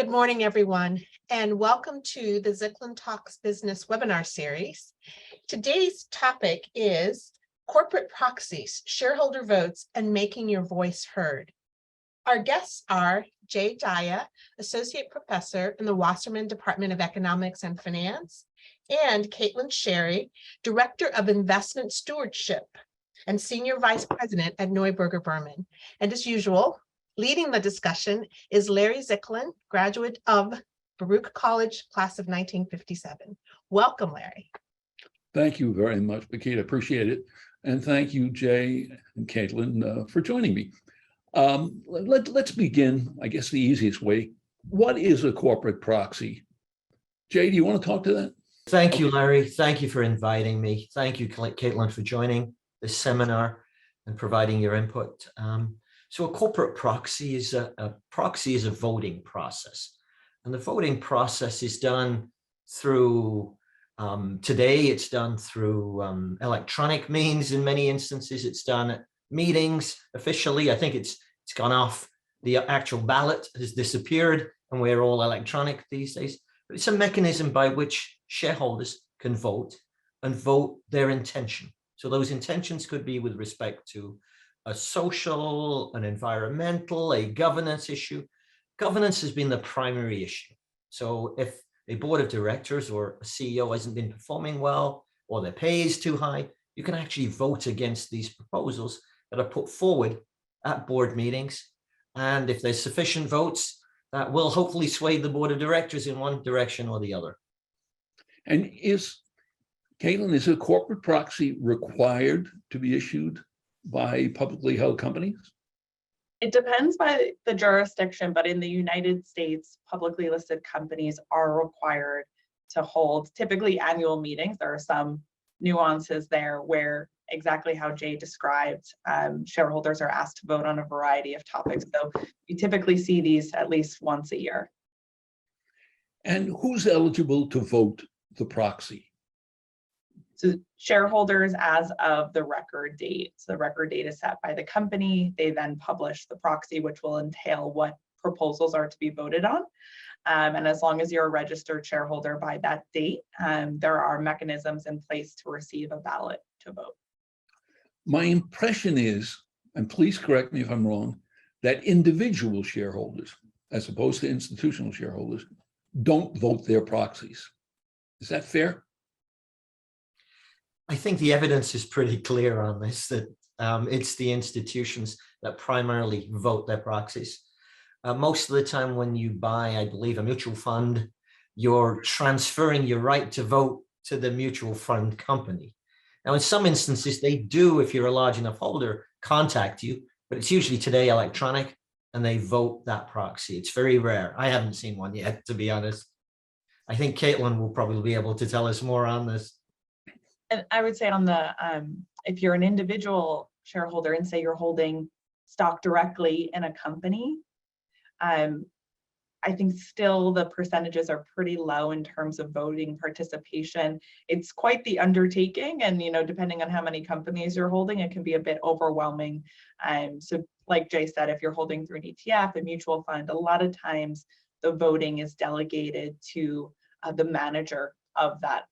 Good morning, everyone, and welcome to the Zicklin Talks Business webinar series. Today's topic is corporate proxies, shareholder votes, and making your voice heard. Our guests are Jay Daya, Associate Professor in the Wasserman Department of Economics and Finance, and Caitlin Sherry, Director of Investment Stewardship and Senior Vice President at Neuberger Berman. And as usual, leading the discussion is Larry Zicklin, graduate of Baruch College, class of 1957. Welcome, Larry. Thank you very much, Makita. Appreciate it. And thank you, Jay and Caitlin, for joining me. Let's begin, I guess, the easiest way. What is a corporate proxy? Jay, do you want to talk to that? Thank you, Larry. Thank you for inviting me. Thank you, Caitlin, for joining this seminar and providing your input. So a corporate proxy is a voting process. And the voting process is done through, today it's done through electronic means. In many instances, it's done at meetings officially. I think it's gone off. The actual ballot has disappeared and we're all electronic these days. But it's a mechanism by which shareholders can vote and vote their intention. So those intentions could be with respect to a social, an environmental, a governance issue. Governance has been the primary issue. So if a board of directors or a CEO hasn't been performing well, or their pay is too high, you can actually vote against these proposals that are put forward at board meetings. And if there's sufficient votes, that will hopefully sway the board of directors in one direction or the other. And Caitlin, is a corporate proxy required to be issued by publicly held companies? It depends by the jurisdiction, but in the United States, publicly listed companies are required to hold typically annual meetings. There are some nuances there where exactly how Jay described, shareholders are asked to vote on a variety of topics. So you typically see these at least once a year. And who's eligible to vote the proxy? So shareholders as of the record date. So the record date is set by the company. They then publish the proxy, which will entail what proposals are to be voted on. And as long as you're a registered shareholder by that date, there are mechanisms in place to receive a ballot to vote. My impression is, and please correct me if I'm wrong, that individual shareholders, as opposed to institutional shareholders, don't vote their proxies. Is that fair? I think the evidence is pretty clear on this, that it's the institutions that primarily vote their proxies. Most of the time when you buy, I believe, a mutual fund, you're transferring your right to vote to the mutual fund company. Now, in some instances, they do, if you're a large enough holder, contact you, but it's usually today electronic and they vote that proxy. It's very rare. I haven't seen one yet, to be honest. I think Caitlin will probably be able to tell us more on this. And I would say on the, if you're an individual shareholder and say you're holding stock directly in a company, I think still the percentages are pretty low in terms of voting participation. It's quite the undertaking, and depending on how many companies you're holding, it can be a bit overwhelming. So like Jay said, if you're holding through an ETF, a mutual fund, a lot of times the voting is delegated to the manager of that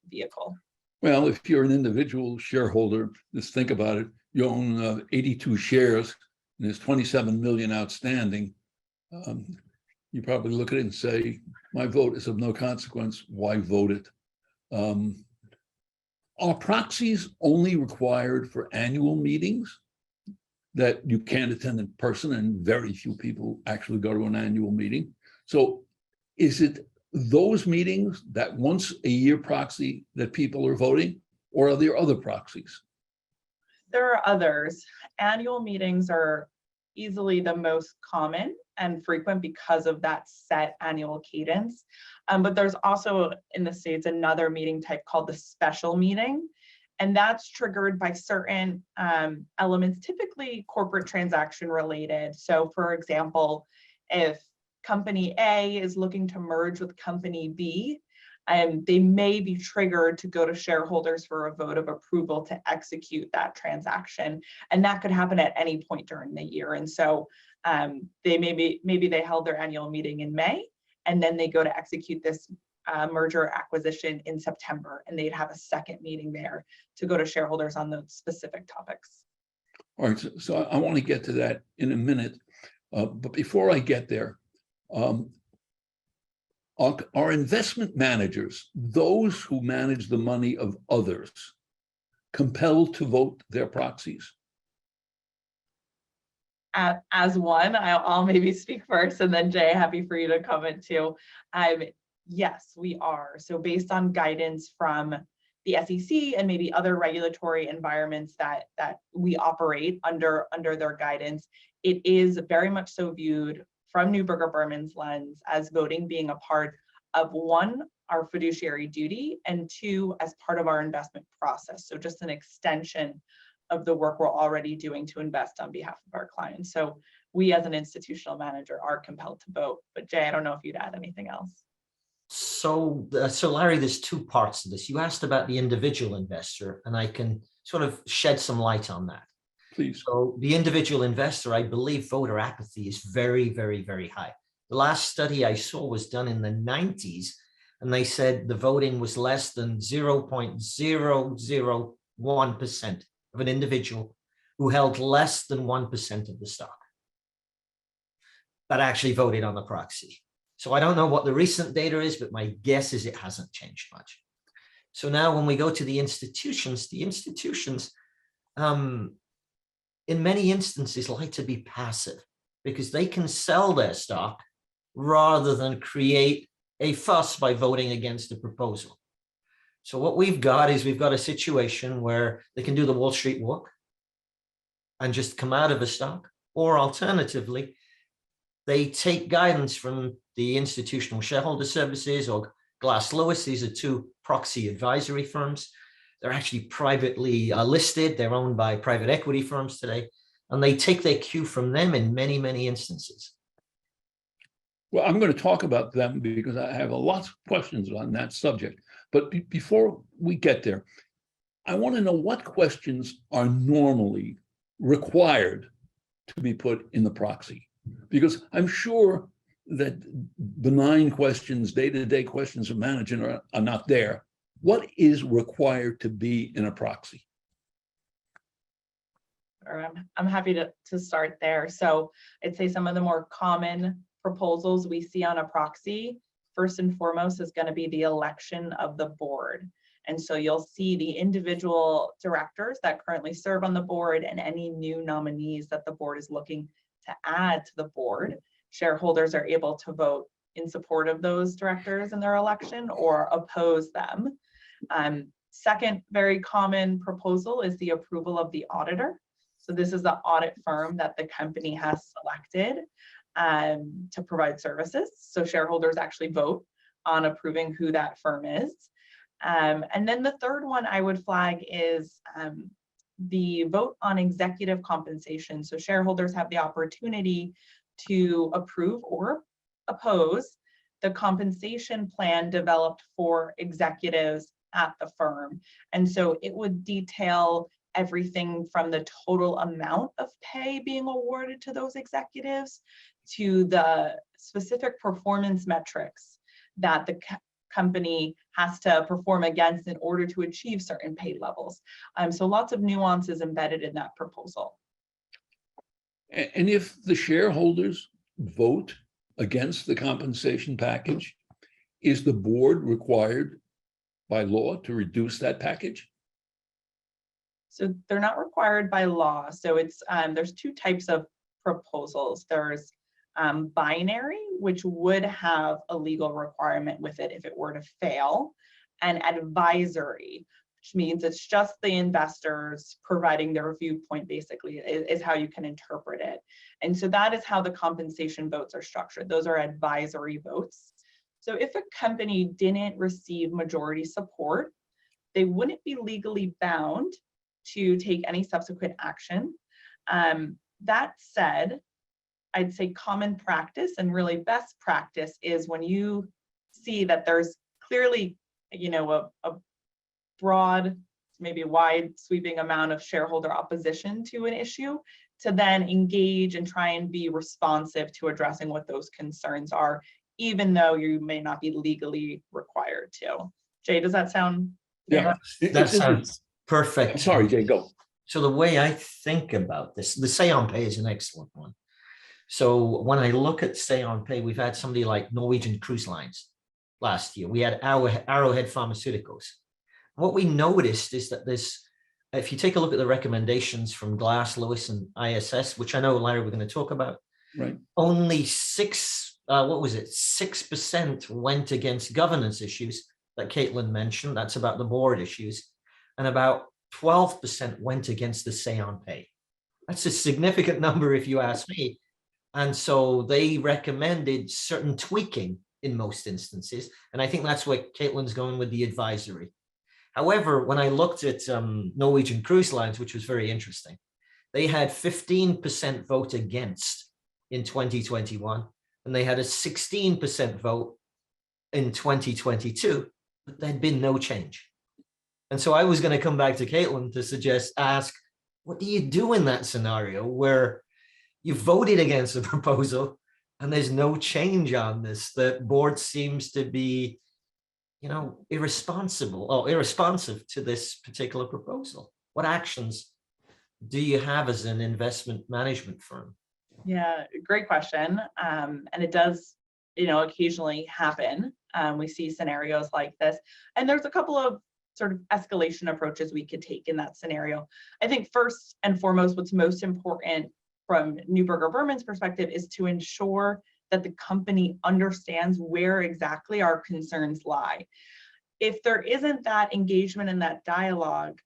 vehicle. Well, if you're an individual shareholder, just think about it. You own 82 shares and there's 27 million outstanding. You probably look at it and say, my vote is of no consequence. Why vote it? Are proxies only required for annual meetings that you can't attend in person, and very few people actually go to an annual meeting? So is it those meetings, that once a year proxy that people are voting, or are there other proxies? There are others. Annual meetings are easily the most common and frequent because of that set annual cadence. But there's also in the States another meeting type called the special meeting. And that's triggered by certain elements, typically corporate transaction related. So for example, if company A is looking to merge with company B, they may be triggered to go to shareholders for a vote of approval to execute that transaction. And that could happen at any point during the year. And so Maybe they held their annual meeting in May, and then they go to execute this merger acquisition in September, and they'd have a second meeting there to go to shareholders on those specific topics. All right, so I want to get to that in a minute, but before I get there, are investment managers, those who manage the money of others, compelled to vote their proxies? As one, I'll maybe speak first, and then Jay, happy for you to comment too. Yes, we are. So based on guidance from the SEC and maybe other regulatory environments that we operate under their guidance, it is very much so viewed from Neuberger Berman's lens as voting being a part of, one, our fiduciary duty, and two, as part of our investment process. So just an extension of the work we're already doing to invest on behalf of our clients. So we as an institutional manager are compelled to vote. But Jay, I don't know if you'd add anything else. So Larry, there's two parts to this. You asked about the individual investor, and I can sort of shed some light on that. Please. So the individual investor, I believe voter apathy is very, very, very high. The last study I saw was done in the 90s, and they said the voting was less than 0.001% of an individual who held less than 1% of the stock that actually voted on the proxy. So I don't know what the recent data is, but my guess is it hasn't changed much. So now when we go to the institutions in many instances like to be passive because they can sell their stock rather than create a fuss by voting against the proposal. So what we've got is we've got a situation where they can do the Wall Street walk and just come out of a stock, or alternatively, they take guidance from the institutional shareholder services or Glass Lewis. These are two proxy advisory firms. They're actually privately listed. They're owned by private equity firms today, and they take their cue from them in many, many instances. Well, I'm going to talk about them because I have a lot of questions on that subject. But before we get there, I want to know what questions are normally required to be put in the proxy. Because I'm sure that benign questions, day-to-day questions of management are not there. What is required to be in a proxy? I'm happy to start there. So I'd say some of the more common proposals we see on a proxy, first and foremost, is going to be the election of the board. And so you'll see the individual directors that currently serve on the board and any new nominees that the board is looking to add to the board. Shareholders are able to vote in support of those directors in their election or oppose them. Second very common proposal is the approval of the auditor. So this is the audit firm that the company has selected to provide services. So shareholders actually vote on approving who that firm is. And then the third one I would flag is the vote on executive compensation. So shareholders have the opportunity to approve or oppose the compensation plan developed for executives at the firm. And so it would detail everything from the total amount of pay being awarded to those executives to the specific performance metrics that the company has to perform against in order to achieve certain pay levels. So lots of nuances embedded in that proposal. And if the shareholders vote against the compensation package, is the board required by law to reduce that package? So they're not required by law. So it's there's two types of proposals. There's binary, which would have a legal requirement with it if it were to fail, and advisory, which means it's just the investors providing their viewpoint, basically, is how you can interpret it. And so that is how the compensation votes are structured. Those are advisory votes. So if a company didn't receive majority support, they wouldn't be legally bound to take any subsequent action. That said, I'd say common practice and really best practice is when you see that there's clearly, a broad, maybe wide sweeping amount of shareholder opposition to an issue, to then engage and try and be responsive to addressing what those concerns are, even though you may not be legally required to. Jay, does that sound Yeah. That sounds perfect. Sorry, Jay, go. So the way I think about this, the say on pay is an excellent one. So when I look at say on pay, we've had somebody like Norwegian Cruise Lines last year. We had Arrowhead Pharmaceuticals. What we noticed is that if you take a look at the recommendations from Glass, Lewis, and ISS, which I know, Larry, we're going to talk about, Right. only 6% went against governance issues that Caitlin mentioned. That's about the board issues. And about 12% went against the say on pay. That's a significant number if you ask me. And so they recommended certain tweaking in most instances. And I think that's where Caitlin's going with the advisory. However, when I looked at Norwegian Cruise Lines, which was very interesting, they had 15% vote against in 2021, and they had a 16% vote in 2022, but there'd been no change. And so I was going to come back to Caitlin to ask, what do you do in that scenario where you voted against the proposal and there's no change on this? The board seems to be, irresponsive to this particular proposal. What actions do you have as an investment management firm? Yeah, great question. And it does, occasionally happen. We see scenarios like this, and there's a couple of sort of escalation approaches we could take in that scenario. I think first and foremost, what's most important from Neuberger Berman's perspective is to ensure that the company understands where exactly our concerns lie. If there isn't that engagement and that dialogue,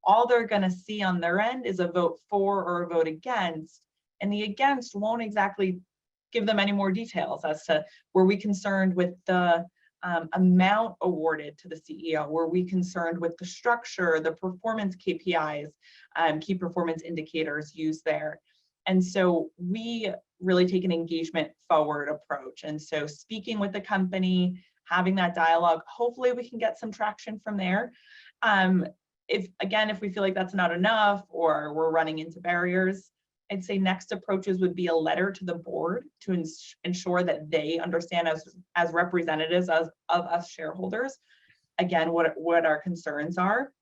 all they're going to see on their end is a vote for or a vote against, and the against won't exactly give them any more details as to, were we concerned with the amount awarded to the CEO? Were we concerned with the structure, the performance KPIs, key performance indicators used there? And so we really take an engagement forward approach. And so speaking with the company, having that dialogue, hopefully we can get some traction from there. If we feel like that's not enough or we're running into barriers, I'd say next approaches would be a letter to the board to ensure that they understand as representatives of us shareholders, again, what our concerns are.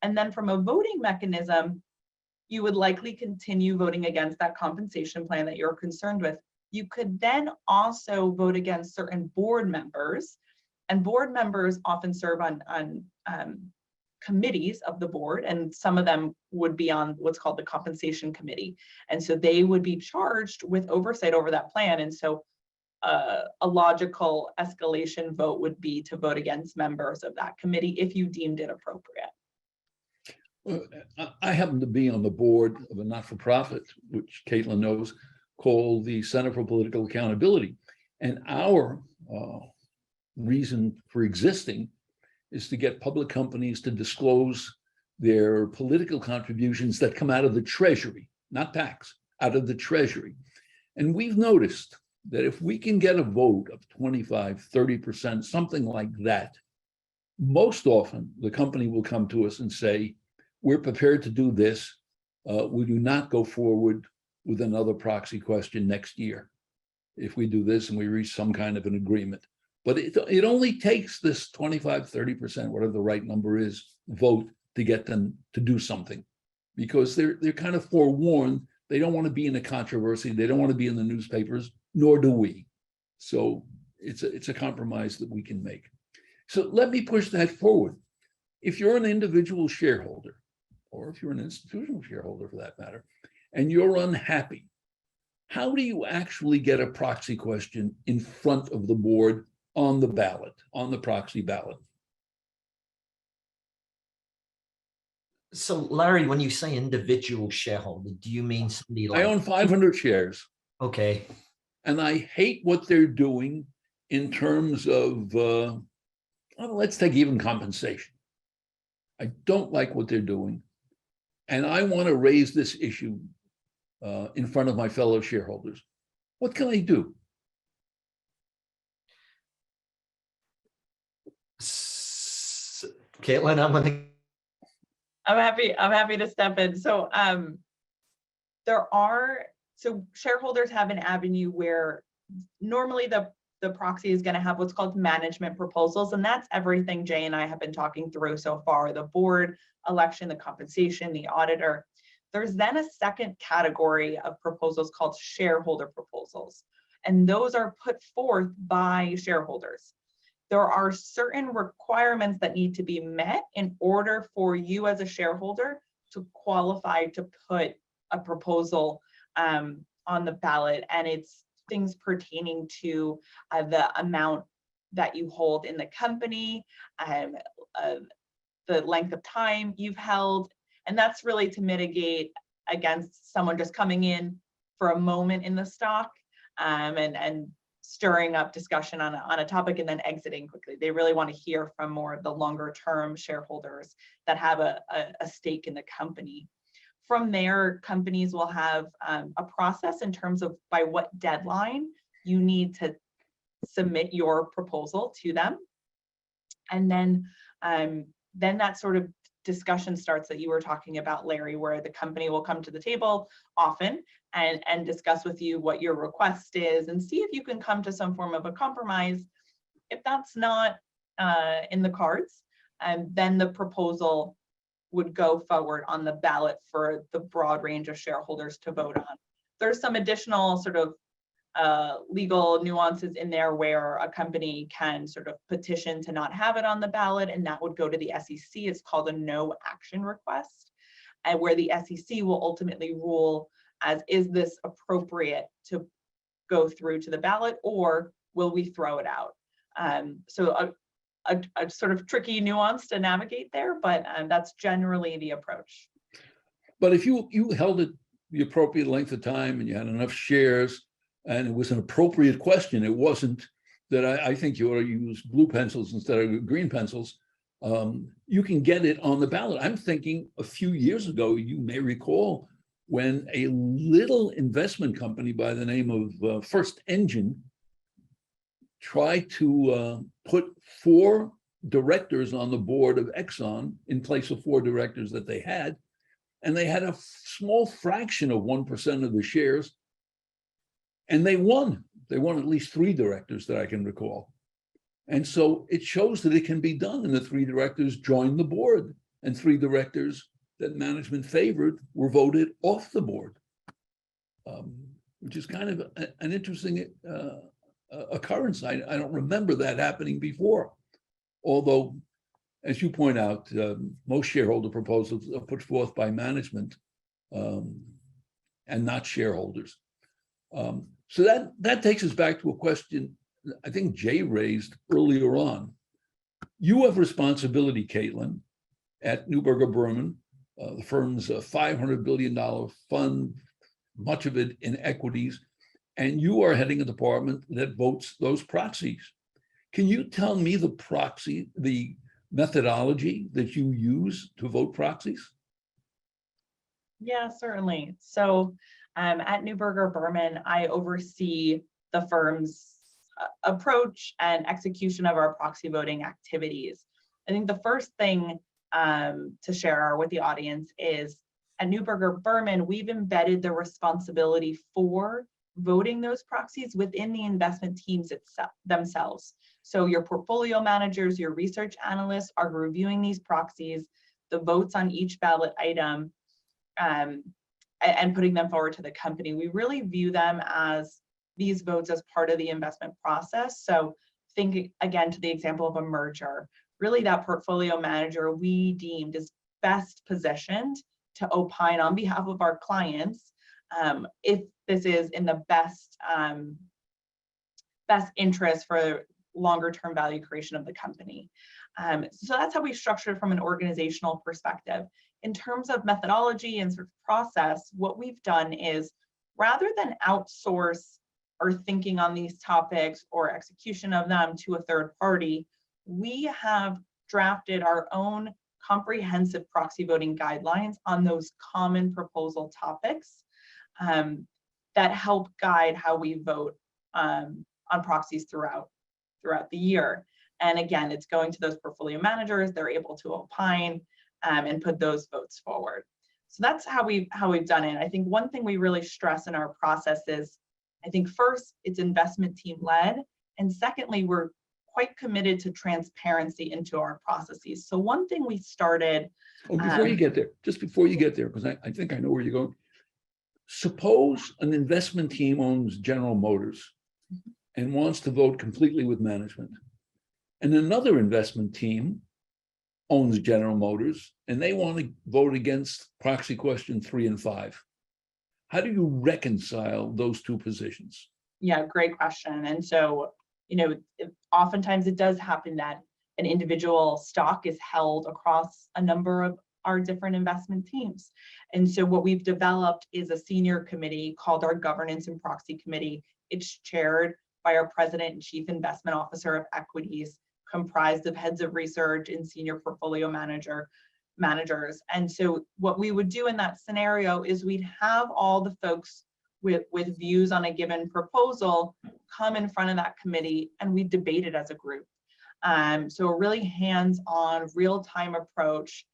And then from a voting mechanism, you would likely continue voting against that compensation plan that you're concerned with. You could then also vote against certain board members, and board members often serve on committees of the board, and some of them would be on what's called the compensation committee. And so they would be charged with oversight over that plan. And so a logical escalation vote would be to vote against members of that committee if you deemed it appropriate. I happen to be on the board of a not-for-profit, which Caitlin knows, called the Center for Political Accountability. And our reason for existing is to get public companies to disclose their political contributions that come out of the Treasury, not tax, out of the Treasury. And we've noticed that if we can get a vote of 25, 30%, something like that, most often the company will come to us and say, we're prepared to do this. We do not go forward with another proxy question next year if we do this and we reach some kind of an agreement. But it only takes this 25, 30%, whatever the right number is, vote to get them to do something, because they're kind of forewarned. They don't want to be in a controversy. They don't want to be in the newspapers, nor do we. So it's a compromise that we can make. So let me push that forward. If you're an individual shareholder, or if you're an institutional shareholder for that matter, and you're unhappy, how do you actually get a proxy question in front of the board on the ballot, on the proxy ballot? So Larry, when you say individual shareholder, do you mean somebody like— I own 500 shares. Okay. And I hate what they're doing in terms of, let's take even compensation. I don't like what they're doing. And I want to raise this issue in front of my fellow shareholders. What can I do? Caitlin, I'm happy I'm happy to step in. So So shareholders have an avenue where normally the proxy is going to have what's called management proposals, and that's everything Jay and I have been talking through so far: the board election, the compensation, the auditor. There's then a second category of proposals called shareholder proposals, and those are put forth by shareholders. There are certain requirements that need to be met in order for you as a shareholder to qualify to put a proposal on the ballot, and it's things pertaining to the amount that you hold in the company, the length of time you've held, and that's really to mitigate against someone just coming in for a moment in the stock and stirring up discussion on a topic and then exiting quickly. They really want to hear from more of the longer term shareholders that have a stake in the company. From there, companies will have a process in terms of by what deadline you need to submit your proposal to them. And then that sort of discussion starts that you were talking about, Larry, where the company will come to the table often and discuss with you what your request is and see if you can come to some form of a compromise. If that's not in the cards, then the proposal would go forward on the ballot for the broad range of shareholders to vote on. There's some additional sort of legal nuances in there where a company can sort of petition to not have it on the ballot, and that would go to the SEC. It's called a no action request, and where the SEC will ultimately rule as, is this appropriate to go through to the ballot, or will we throw it out? So a sort of tricky nuance to navigate there, but that's generally the approach. But if you held it the appropriate length of time and you had enough shares and it was an appropriate question, it wasn't that I think you ought to use blue pencils instead of green pencils, you can get it on the ballot. I'm thinking a few years ago, you may recall, when a little investment company by the name of First Engine tried to put 4 directors on the board of Exxon in place of 4 directors that they had, and they had a small fraction of 1% of the shares, and they won. They won at least 3 directors that I can recall. And so it shows that it can be done, and the 3 directors joined the board, and 3 directors that management favored were voted off the board, which is kind of an interesting occurrence. I don't remember that happening before. Although, as you point out, most shareholder proposals are put forth by management and not shareholders. So that takes us back to a question I think Jay raised earlier on. You have responsibility, Caitlin, at Neuberger Berman, the firm's $500 billion fund, much of it in equities, and you are heading a department that votes those proxies. Can you tell me the methodology that you use to vote proxies? Yeah, certainly. So at Neuberger Berman, I oversee the firm's approach and execution of our proxy voting activities. I think the first thing to share with the audience is at Neuberger Berman, we've embedded the responsibility for voting those proxies within the investment teams themselves. So your portfolio managers, your research analysts are reviewing these proxies, the votes on each ballot item, and putting them forward to the company. We really view them as these votes as part of the investment process. So think again to the example of a merger. Really, that portfolio manager we deemed is best positioned to opine on behalf of our clients if this is in the best interest for longer term value creation of the company. So that's how we structure it from an organizational perspective. In terms of methodology and sort of process, what we've done is, rather than outsource our thinking on these topics or execution of them to a third party, we have drafted our own comprehensive proxy voting guidelines on those common proposal topics that help guide how we vote on proxies throughout the year. And again, it's going to those portfolio managers. They're able to opine and put those votes forward. So that's how we've done it. I think one thing we really stress in our process is, I think first, it's investment team led. And secondly, we're quite committed to transparency into our processes. So one thing we started. Oh, before you get there, just before you get there, because I think I know where you're going. Suppose an investment team owns General Motors and wants to vote completely with management. And another investment team owns General Motors and they want to vote against proxy question 3 and 5. How do you reconcile those two positions? Yeah, great question. And so, oftentimes it does happen that an individual stock is held across a number of our different investment teams. And so what we've developed is a senior committee called our Governance and Proxy Committee. It's chaired by our President and Chief Investment Officer of Equities, comprised of heads of research and senior portfolio managers. And so what we would do in that scenario is we'd have all the folks with views on a given proposal come in front of that committee and we debate it as a group. So a really hands-on, real-time approach,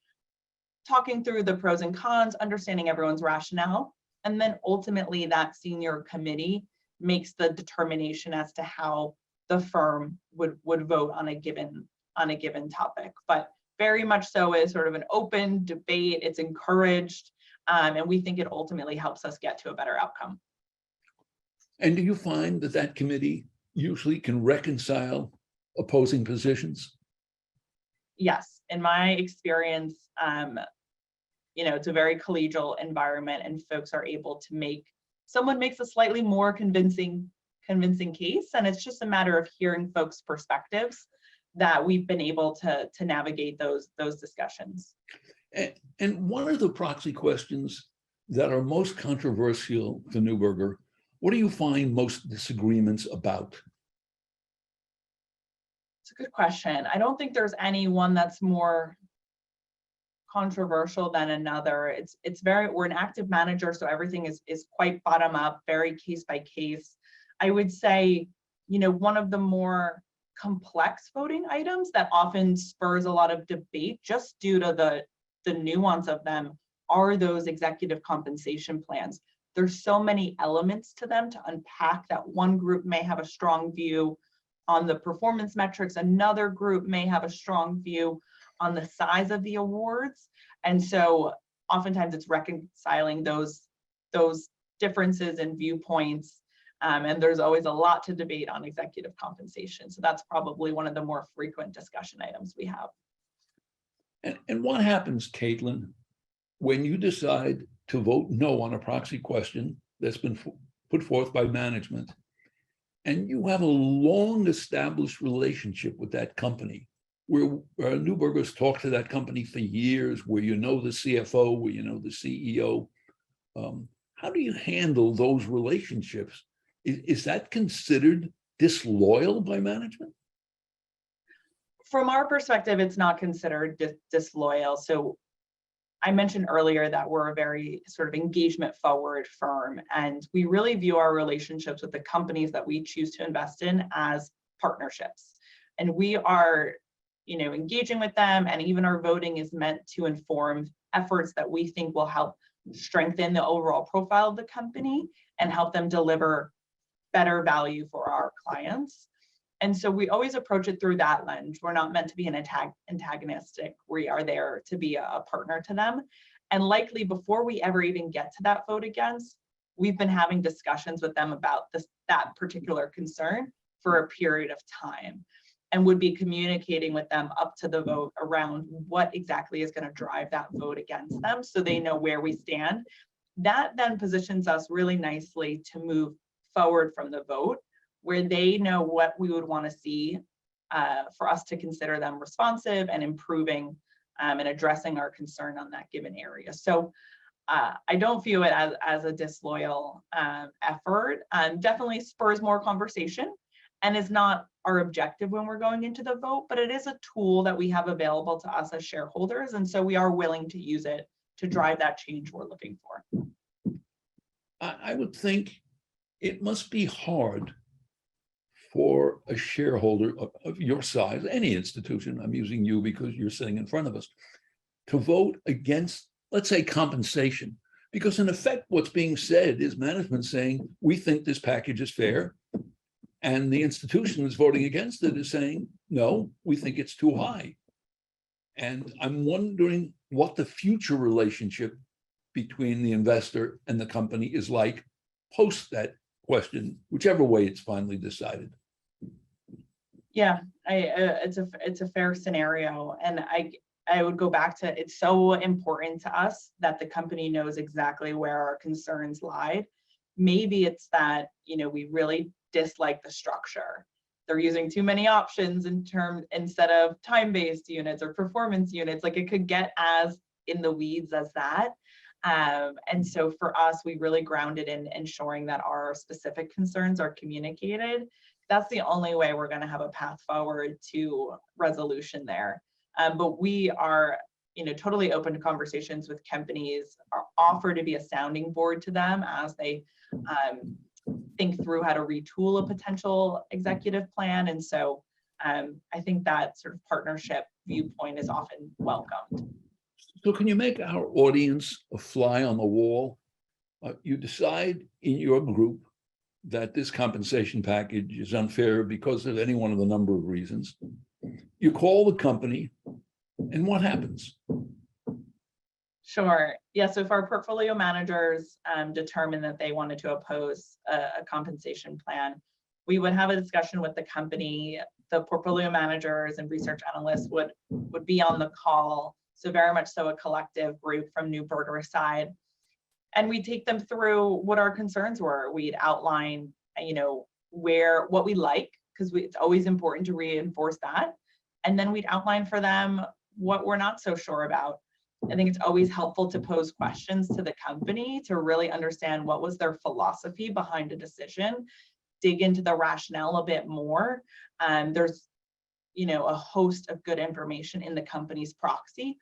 talking through the pros and cons, understanding everyone's rationale, and then ultimately that senior committee makes the determination as to how the firm would vote on a given topic. But very much so is sort of an open debate. It's encouraged, and we think it ultimately helps us get to a better outcome. And do you find that committee usually can reconcile opposing positions? Yes, in my experience, it's a very collegial environment, and folks are able to someone makes a slightly more convincing case, and it's just a matter of hearing folks' perspectives that we've been able to navigate those discussions. And one of the proxy questions that are most controversial to Neuberger, what do you find most disagreements about? It's a good question. I don't think there's any one that's more controversial than another. We're an active manager, so everything is quite bottom up, very case by case. I would say, one of the more complex voting items that often spurs a lot of debate just due to the nuance of them are those executive compensation plans. There's so many elements to them to unpack that one group may have a strong view on the performance metrics, another group may have a strong view on the size of the awards. And so oftentimes it's reconciling those differences in viewpoints. And there's always a lot to debate on executive compensation. So that's probably one of the more frequent discussion items we have. And what happens, Caitlin, when you decide to vote no on a proxy question that's been put forth by management, and you have a long established relationship with that company, where Neuberger's talked to that company for years, where the CFO, where the CEO, how do you handle those relationships? Is that considered disloyal by management? From our perspective, it's not considered disloyal. So I mentioned earlier that we're a very sort of engagement forward firm, and we really view our relationships with the companies that we choose to invest in as partnerships. And we are, engaging with them, and even our voting is meant to inform efforts that we think will help strengthen the overall profile of the company and help them deliver better value for our clients. And so we always approach it through that lens. We're not meant to be an antagonistic. We are there to be a partner to them. And likely before we ever even get to that vote against, we've been having discussions with them about that particular concern for a period of time, and would be communicating with them up to the vote around what exactly is going to drive that vote against them, so they know where we stand. That then positions us really nicely to move forward from the vote, where they know what we would want to see for us to consider them responsive and improving and addressing our concern on that given area. So I don't view it as a disloyal effort. Definitely spurs more conversation and is not our objective when we're going into the vote, but it is a tool that we have available to us as shareholders. And so we are willing to use it to drive that change we're looking for. I would think it must be hard for a shareholder of your size, any institution, I'm using you because you're sitting in front of us, to vote against let's say compensation, because in effect, what's being said is management saying, we think this package is fair. And the institution that's voting against it is saying, no, we think it's too high. And I'm wondering what the future relationship between the investor and the company is like post that question, whichever way it's finally decided. Yeah, it's a fair scenario, and I would go back to, it's so important to us that the company knows exactly where our concerns lie. Maybe it's that, we really dislike the structure. They're using too many options instead of time-based units or performance units. Like, it could get as in the weeds as that. And so for us, we really grounded in ensuring that our specific concerns are communicated. That's the only way we're going to have a path forward to resolution there. But we are, totally open to conversations with companies, are offer to be a sounding board to them as they think through how to retool a potential executive plan. And so I think that sort of partnership viewpoint is often welcomed. So can you make our audience a fly on the wall? You decide in your group that this compensation package is unfair because of any one of the number of reasons. You call the company, and what happens? Sure. Yeah. So if our portfolio managers determine that they wanted to oppose a compensation plan, we would have a discussion with the company. The portfolio managers and research analysts would be on the call. So very much so a collective group from Neuberger's side. And we'd take them through what our concerns were. We'd outline, what we like, because it's always important to reinforce that. And then we'd outline for them what we're not so sure about. I think it's always helpful to pose questions to the company to really understand what was their philosophy behind a decision, dig into the rationale a bit more. There's, a host of good information in the company's proxy,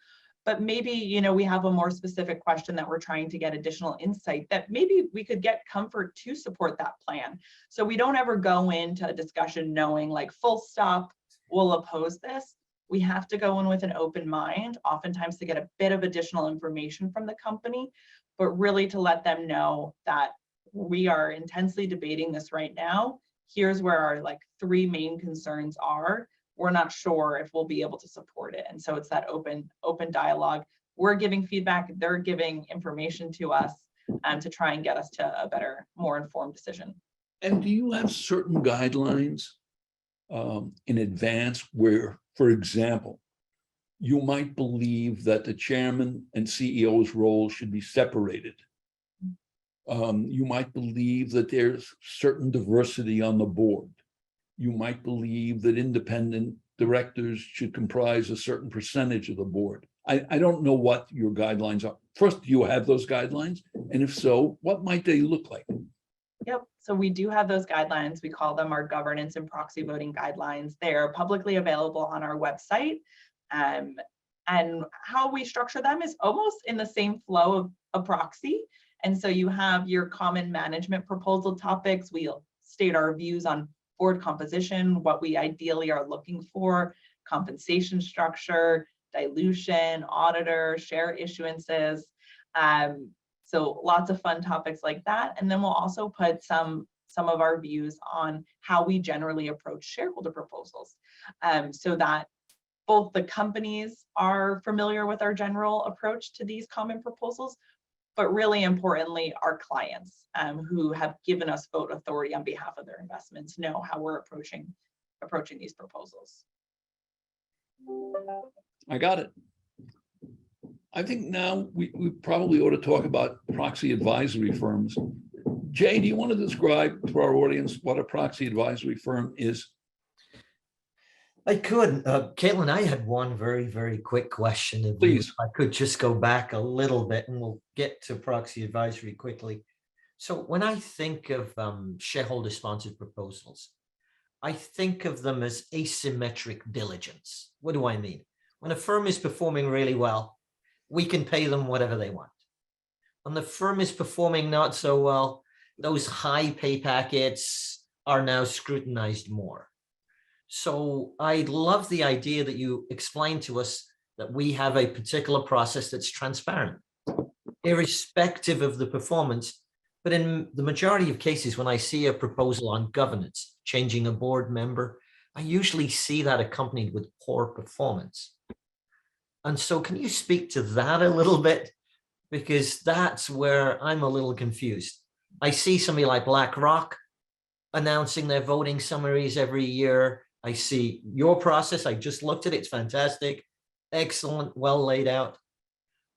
but maybe, we have a more specific question that we're trying to get additional insight that maybe we could get comfort to support that plan. So we don't ever go into a discussion knowing, like, full stop, we'll oppose this. We have to go in with an open mind, oftentimes to get a bit of additional information from the company, but really to let them know that we are intensely debating this right now. Here's where our three main concerns are. We're not sure if we'll be able to support it. And so it's that open dialogue. We're giving feedback, they're giving information to us to try and get us to a better, more informed decision. And do you have certain guidelines in advance where, for example, you might believe that the chairman and CEO's roles should be separated? You might believe that there's certain diversity on the board. You might believe that independent directors should comprise a certain percentage of the board. I don't know what your guidelines are. First, do you have those guidelines? And if so, what might they look like? Yep. So we do have those guidelines. We call them our governance and proxy voting guidelines. They are publicly available on our website. And how we structure them is almost in the same flow of a proxy. And so you have your common management proposal topics. We'll state our views on board composition, what we ideally are looking for, compensation structure, dilution, auditor, share issuances. So lots of fun topics like that. And then we'll also put some of our views on how we generally approach shareholder proposals, so that both the companies are familiar with our general approach to these common proposals, but really importantly, our clients who have given us vote authority on behalf of their investments know how we're approaching these proposals. I got it. I think now we probably ought to talk about proxy advisory firms. Jay, do you want to describe to our audience what a proxy advisory firm is? I could. Caitlin, I had one very, very quick question. If Please. I could just go back a little bit and we'll get to proxy advisory quickly. So when I think of shareholder sponsored proposals, I think of them as asymmetric diligence. What do I mean? When a firm is performing really well, we can pay them whatever they want. When the firm is performing not so well, those high pay packets are now scrutinized more. So I love the idea that you explained to us that we have a particular process that's transparent. irrespective of the performance. But in the majority of cases, when I see a proposal on governance, changing a board member, I usually see that accompanied with poor performance. And so can you speak to that a little bit? Because that's where I'm a little confused. I see somebody like BlackRock announcing their voting summaries every year. I see your process. I just looked at it. It's fantastic, excellent, well laid out.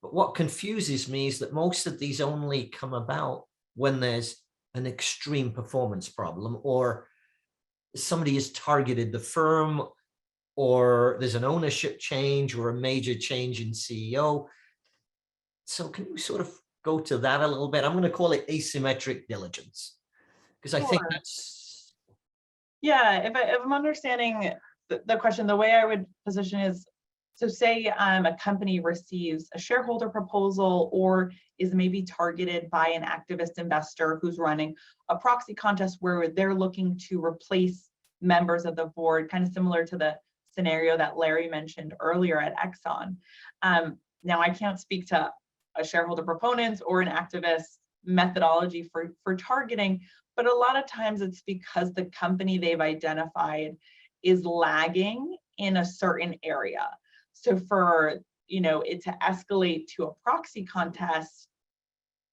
But what confuses me is that most of these only come about when there's an extreme performance problem, or somebody has targeted the firm, or there's an ownership change or a major change in CEO. So can you sort of go to that a little bit? I'm going to call it asymmetric diligence, because I think Sure. that's... Yeah, if I'm understanding the question, the way I would position is, so say a company receives a shareholder proposal or is maybe targeted by an activist investor who's running a proxy contest where they're looking to replace members of the board, kind of similar to the scenario that Larry mentioned earlier at Exxon. Now, I can't speak to a shareholder proponent or an activist methodology for targeting, but a lot of times it's because the company they've identified is lagging in a certain area. So for it to escalate to a proxy contest,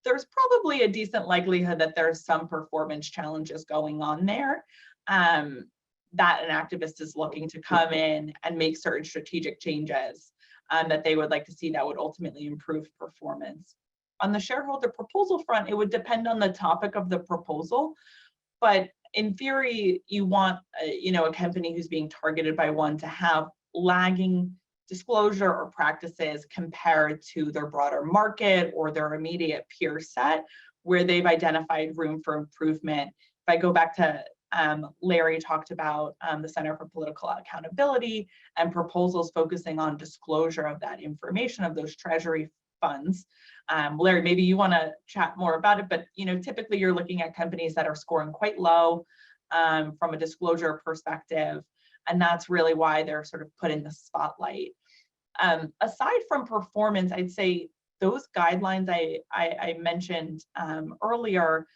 there's probably a decent likelihood that there's some performance challenges going on there, that an activist is looking to come in and make certain strategic changes that they would like to see that would ultimately improve performance. On the shareholder proposal front, it would depend on the topic of the proposal, but in theory, you want a company who's being targeted by one to have lagging disclosure or practices compared to their broader market or their immediate peer set, where they've identified room for improvement. If I go back to Larry talked about the Center for Political Accountability and proposals focusing on disclosure of that information of those treasury funds. Larry, maybe you want to chat more about it, but typically you're looking at companies that are scoring quite low from a disclosure perspective, and that's really why they're sort of put in the spotlight. Aside from performance, I'd say those guidelines I mentioned earlier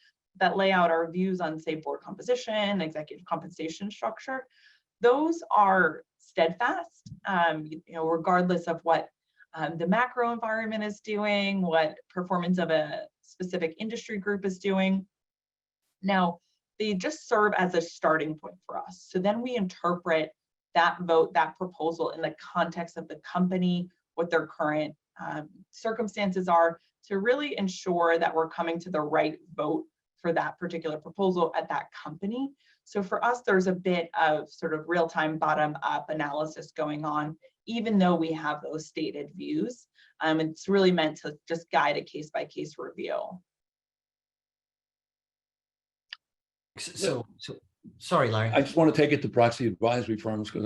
that lay out our views on, say, board composition, executive compensation structure, those are steadfast, regardless of what the macro environment is doing, what performance of a specific industry group is doing. Now, they just serve as a starting point for us. So then we interpret that vote, that proposal in the context of the company, what their current circumstances are, to really ensure that we're coming to the right vote for that particular proposal at that company. So for us, there's a bit of sort of real-time bottom-up analysis going on, even though we have those stated views. It's really meant to just guide a case-by-case review. So sorry, Larry. I just want to take it to proxy advisory firms because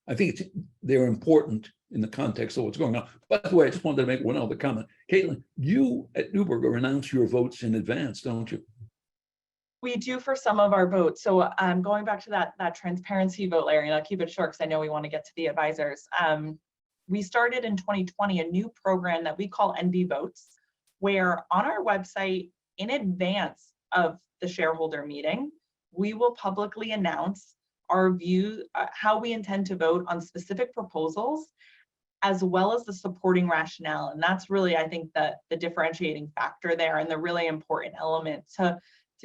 I think they're important in the context of what's going on. By the way, I just wanted to make one other comment. Caitlin, you at Neuberger announce your votes in advance, don't you? We do for some of our votes. So going back to that transparency vote, Larry, and I'll keep it short because I know we want to get to the advisors. We started in 2020 a new program that we call NB Votes, where on our website, in advance of the shareholder meeting, we will publicly announce our view, how we intend to vote on specific proposals, as well as the supporting rationale. And that's really, I think, the differentiating factor there and the really important element to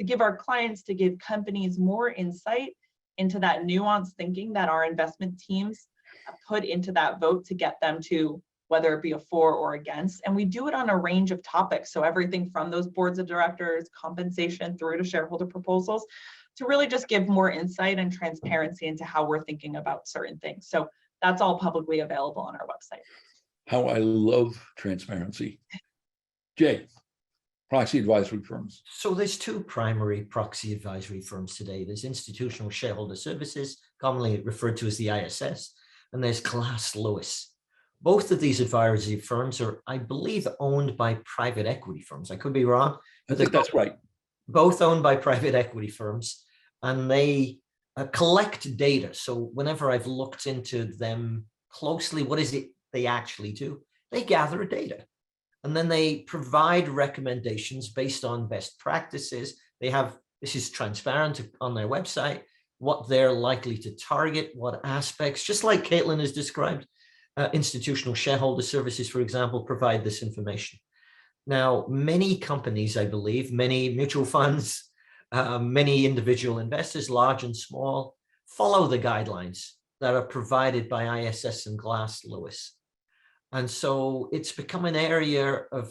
give our clients, to give companies more insight into that nuanced thinking that our investment teams put into that vote to get them to whether it be a for or against. And we do it on a range of topics. So everything from those boards of directors, compensation, through to shareholder proposals, to really just give more insight and transparency into how we're thinking about certain things. So that's all publicly available on our website. How I love transparency. Jay, proxy advisory firms. So there's two primary proxy advisory firms today. There's Institutional Shareholder Services, commonly referred to as the ISS, and there's Glass Lewis. Both of these advisory firms are, I believe, owned by private equity firms. I could be wrong. I think that's right. Both owned by private equity firms, and they collect data. So whenever I've looked into them closely, what is it they actually do? They gather data. And then they provide recommendations based on best practices. They have, this is transparent on their website, what they're likely to target, what aspects, just like Caitlin has described. Institutional shareholder services, for example, provide this information. Now, many companies, I believe, many mutual funds, many individual investors, large and small, follow the guidelines that are provided by ISS and Glass Lewis. And so it's become an area of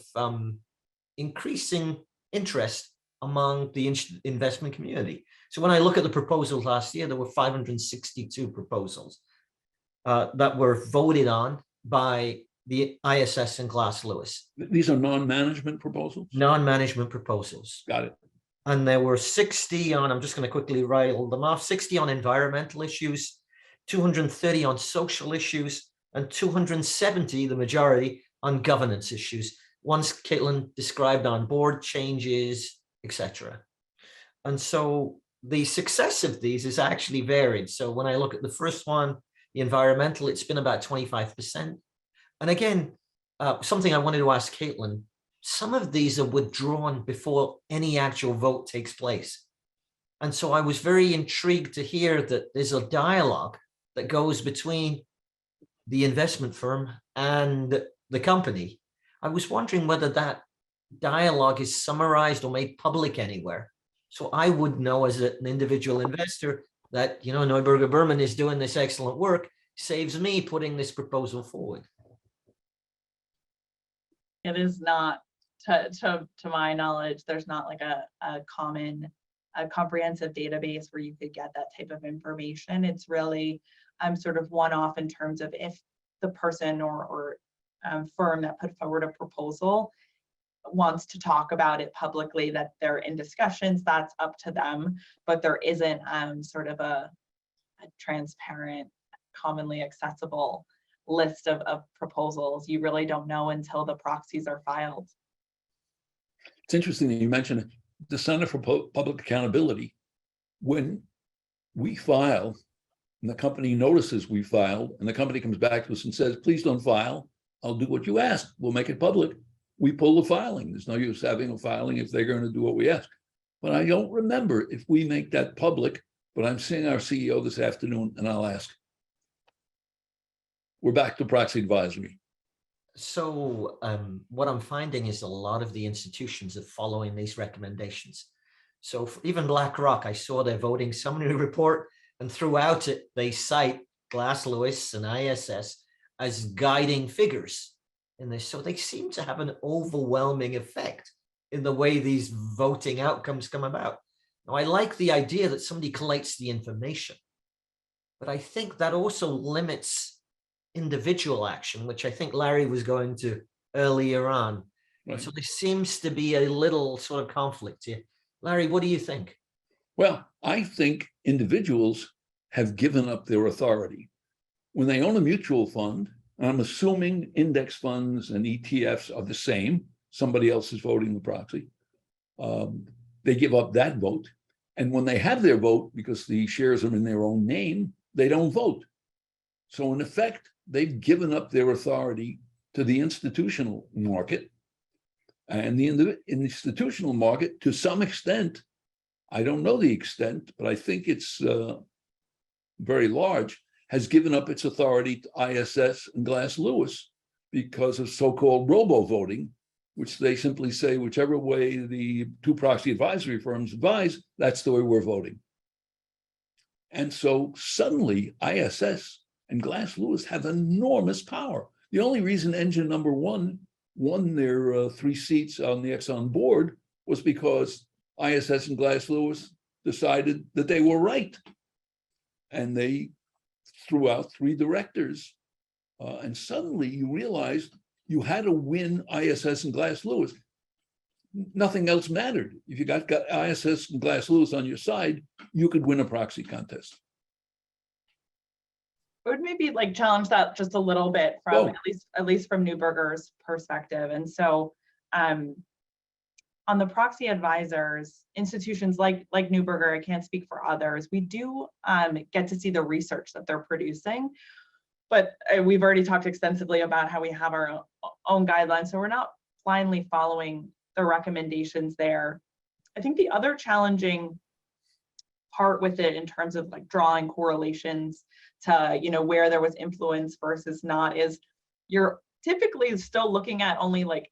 increasing interest among the investment community. So when I look at the proposals last year, there were 562 proposals that were voted on by the ISS and Glass Lewis. These are non-management proposals? Non-management proposals. Got it. And there were 60 on, I'm just going to quickly rattle them off, 60 on environmental issues, 230 on social issues, and 270, the majority, on governance issues. Ones Caitlin described on board changes, etc. And so the success of these is actually varied. So when I look at the first one, the environmental, it's been about 25%. And again, something I wanted to ask Caitlin, some of these are withdrawn before any actual vote takes place. And so I was very intrigued to hear that there's a dialogue that goes between the investment firm and the company. I was wondering whether that dialogue is summarized or made public anywhere. So I would know as an individual investor that, you know, Neuberger Berman is doing this excellent work, saves me putting this proposal forward. It is not, to my knowledge, there's not like a comprehensive database where you could get that type of information. It's really sort of one-off in terms of if the person or firm that put forward a proposal wants to talk about it publicly, that they're in discussions, that's up to them, but there isn't sort of a transparent, commonly accessible list of proposals. You really don't know until the proxies are filed. It's interesting that you mentioned the Center for Public Accountability. When we file, and the company notices we filed, and the company comes back to us and says, please don't file, I'll do what you asked, we'll make it public. We pull the filing. There's no use having a filing if they're going to do what we ask. But I don't remember if we make that public, but I'm seeing our CEO this afternoon and I'll ask. We're back to proxy advisory. So what I'm finding is a lot of the institutions are following these recommendations. So even BlackRock, I saw their voting summary report, and throughout it, they cite Glass Lewis and ISS as guiding figures in this. So they seem to have an overwhelming effect in the way these voting outcomes come about. Now, I like the idea that somebody collates the information, but I think that also limits individual action, which I think Larry was going to earlier on. Right. So there seems to be a little sort of conflict here. Larry, what do you think? Well, I think individuals have given up their authority. When they own a mutual fund, and I'm assuming index funds and ETFs are the same, somebody else is voting the proxy, they give up that vote. And when they have their vote, because the shares are in their own name, they don't vote. So in effect, they've given up their authority to the institutional market. And the institutional market, to some extent, I don't know the extent, but I think it's very large, has given up its authority to ISS and Glass Lewis because of so-called robo-voting, which they simply say, whichever way the two proxy advisory firms advise, that's the way we're voting. And so suddenly ISS and Glass Lewis have enormous power. The only reason engine number one won their 3 seats on the Exxon board was because ISS and Glass Lewis decided that they were right. And they threw out 3 directors. And suddenly you realized you had to win ISS and Glass Lewis. Nothing else mattered. If you got ISS and Glass Lewis on your side, you could win a proxy contest. I would maybe like challenge that just a little bit from at least from Neuberger's perspective. And so on the proxy advisors, institutions like Neuberger, I can't speak for others, we do get to see the research that they're producing. But we've already talked extensively about how we have our own guidelines, so we're not blindly following the recommendations there. I think the other challenging part with it in terms of like drawing correlations to, you know, where there was influence versus not is you're typically still looking at only like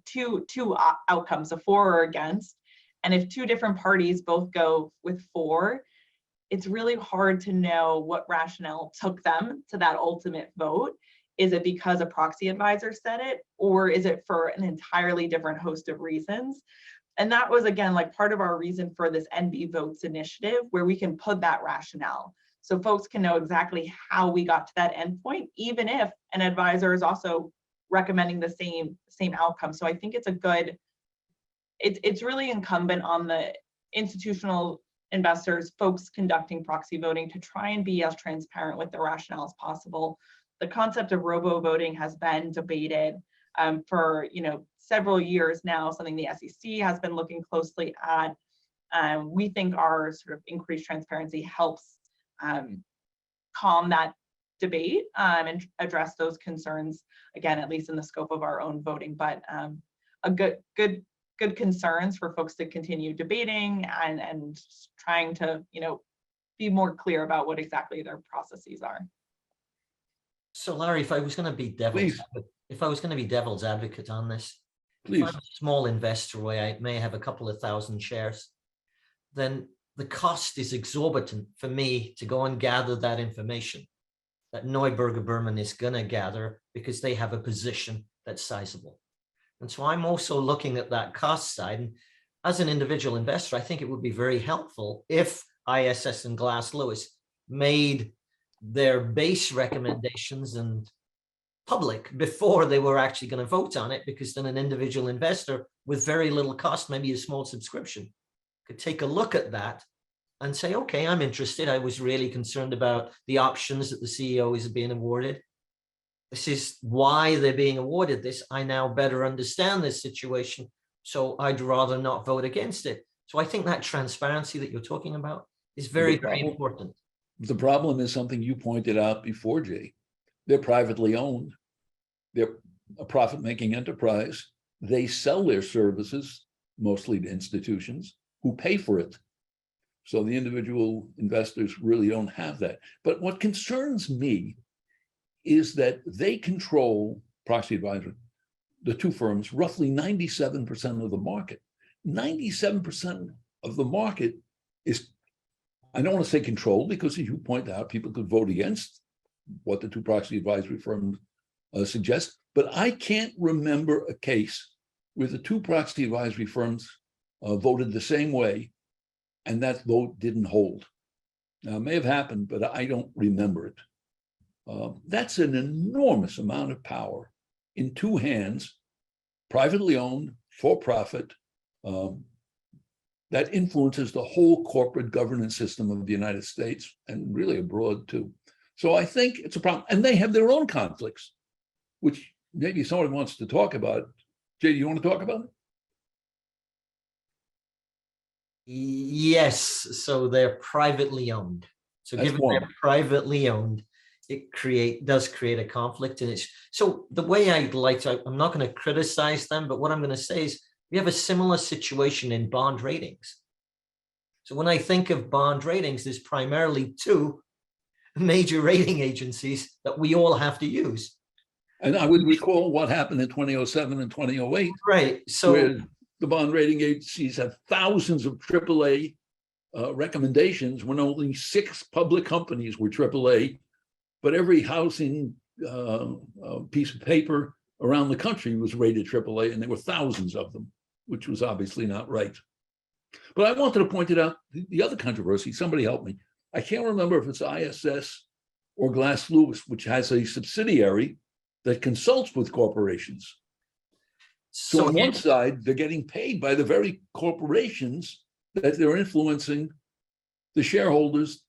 two outcomes, a for or against. And if two different parties both go with for, it's really hard to know what rationale took them to that ultimate vote. Is it because a proxy advisor said it, or is it for an entirely different host of reasons? And that was, again, like part of our reason for this NB Votes initiative, where we can put that rationale. So folks can know exactly how we got to that endpoint, even if an advisor is also recommending the same outcome. So I think it's a good, it's really incumbent on the institutional investors, folks conducting proxy voting, to try and be as transparent with the rationale as possible. The concept of robo voting has been debated for, you know, several years now, something the SEC has been looking closely at. We think our sort of increased transparency helps calm that debate and address those concerns, again, at least in the scope of our own voting, but a good concerns for folks to continue debating and trying to, you know, be more clear about what exactly their processes are. So Larry, if I was going to be devil's advocate on this, Please. if I'm a small investor where I may have a couple of thousand shares, then the cost is exorbitant for me to go and gather that information that Neuberger Berman is going to gather because they have a position that's sizable. And so I'm also looking at that cost side. And as an individual investor, I think it would be very helpful if ISS and Glass Lewis made their base recommendations and public before they were actually going to vote on it, because then an individual investor with very little cost, maybe a small subscription, could take a look at that and say, okay, I'm interested. I was really concerned about the options that the CEO is being awarded. This is why they're being awarded this. I now better understand this situation, so I'd rather not vote against it. So I think that transparency that you're talking about is very, very important. The problem is something you pointed out before, Jay. They're privately owned. They're a profit-making enterprise. They sell their services mostly to institutions who pay for it. So the individual investors really don't have that. But what concerns me is that they control, proxy advisor, the two firms, roughly 97% of the market. 97% of the market is, I don't want to say controlled, because as you point out, people could vote against what the two proxy advisory firms suggest, but I can't remember a case where the two proxy advisory firms voted the same way and that vote didn't hold. Now, it may have happened, but I don't remember it. That's an enormous amount of power in two hands, privately owned, for profit, that influences the whole corporate governance system of the United States and really abroad too. So I think it's a problem. And they have their own conflicts, which maybe someone wants to talk about. Jay, do you want to talk about it? Yes, so they're privately owned. So That's given one. they're privately owned, it does create a conflict. And it's so the way I'd like to, I'm not going to criticize them, but what I'm going to say is we have a similar situation in bond ratings. So when I think of bond ratings, there's primarily two major rating agencies that we all have to use. And I would recall what happened in 2007 and 2008. Right. So where the bond rating agencies have thousands of AAA recommendations when only 6 public companies were AAA, but every housing piece of paper around the country was rated AAA, and there were thousands of them, which was obviously not right. But I wanted to point it out, the other controversy, somebody help me. I can't remember if it's ISS or Glass Lewis, which has a subsidiary that consults with corporations. So on one side, they're getting paid by the very corporations that they're influencing the shareholders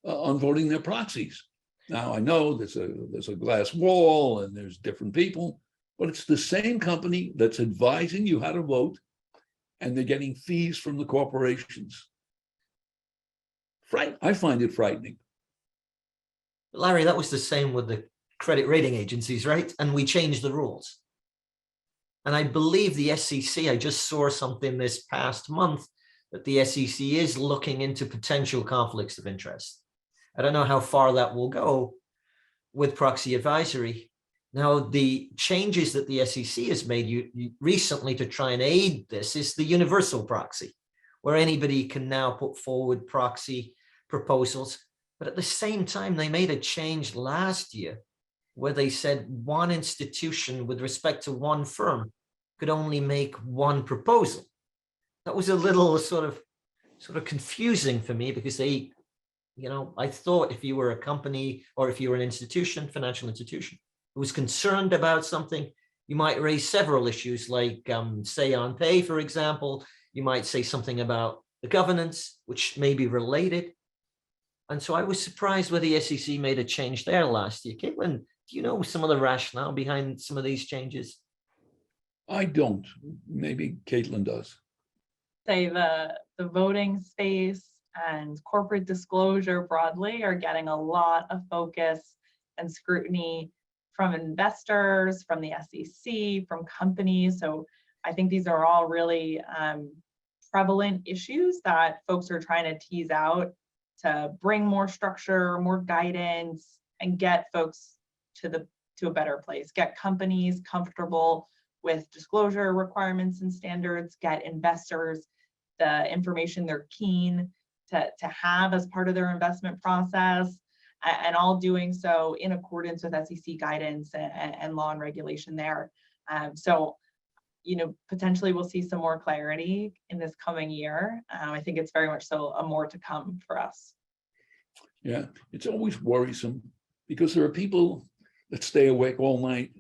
on voting their proxies. Now, I know there's a glass wall and there's different people, but it's the same company that's advising you how to vote, and they're getting fees from the corporations. I find it frightening. Larry, that was the same with the credit rating agencies, right? And we changed the rules. And I believe the SEC, I just saw something this past month that the SEC is looking into potential conflicts of interest. I don't know how far that will go with proxy advisory. Now, the changes that the SEC has made recently to try and aid this is the universal proxy, where anybody can now put forward proxy proposals. But at the same time, they made a change last year where they said one institution with respect to one firm could only make one proposal. That was a little sort of confusing for me, because they, I thought if you were a company or if you were an institution, financial institution, who was concerned about something, you might raise several issues like say on pay, for example. You might say something about the governance, which may be related. And so I was surprised where the SEC made a change there last year. Caitlin, do you know some of the rationale behind some of these changes? I don't. Maybe Caitlin does. Say the voting space and corporate disclosure broadly are getting a lot of focus and scrutiny from investors, from the SEC, from companies. So I think these are all really prevalent issues that folks are trying to tease out to bring more structure, more guidance, and get folks to a better place, get companies comfortable with disclosure requirements and standards, get investors the information they're keen to have as part of their investment process, and all doing so in accordance with SEC guidance and law and regulation there. So, potentially we'll see some more clarity in this coming year. I think it's very much so a more to come for us. Yeah, it's always worrisome because there are people that stay awake all night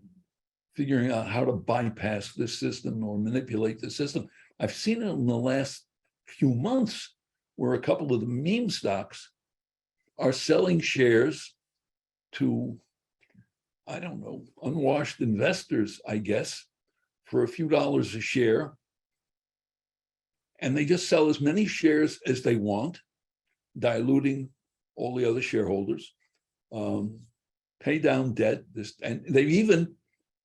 figuring out how to bypass this system or manipulate the system. I've seen it in the last few months where a couple of the meme stocks are selling shares to, I don't know, unwashed investors, I guess, for a few dollars a share. And they just sell as many shares as they want, diluting all the other shareholders, pay down debt. And they've even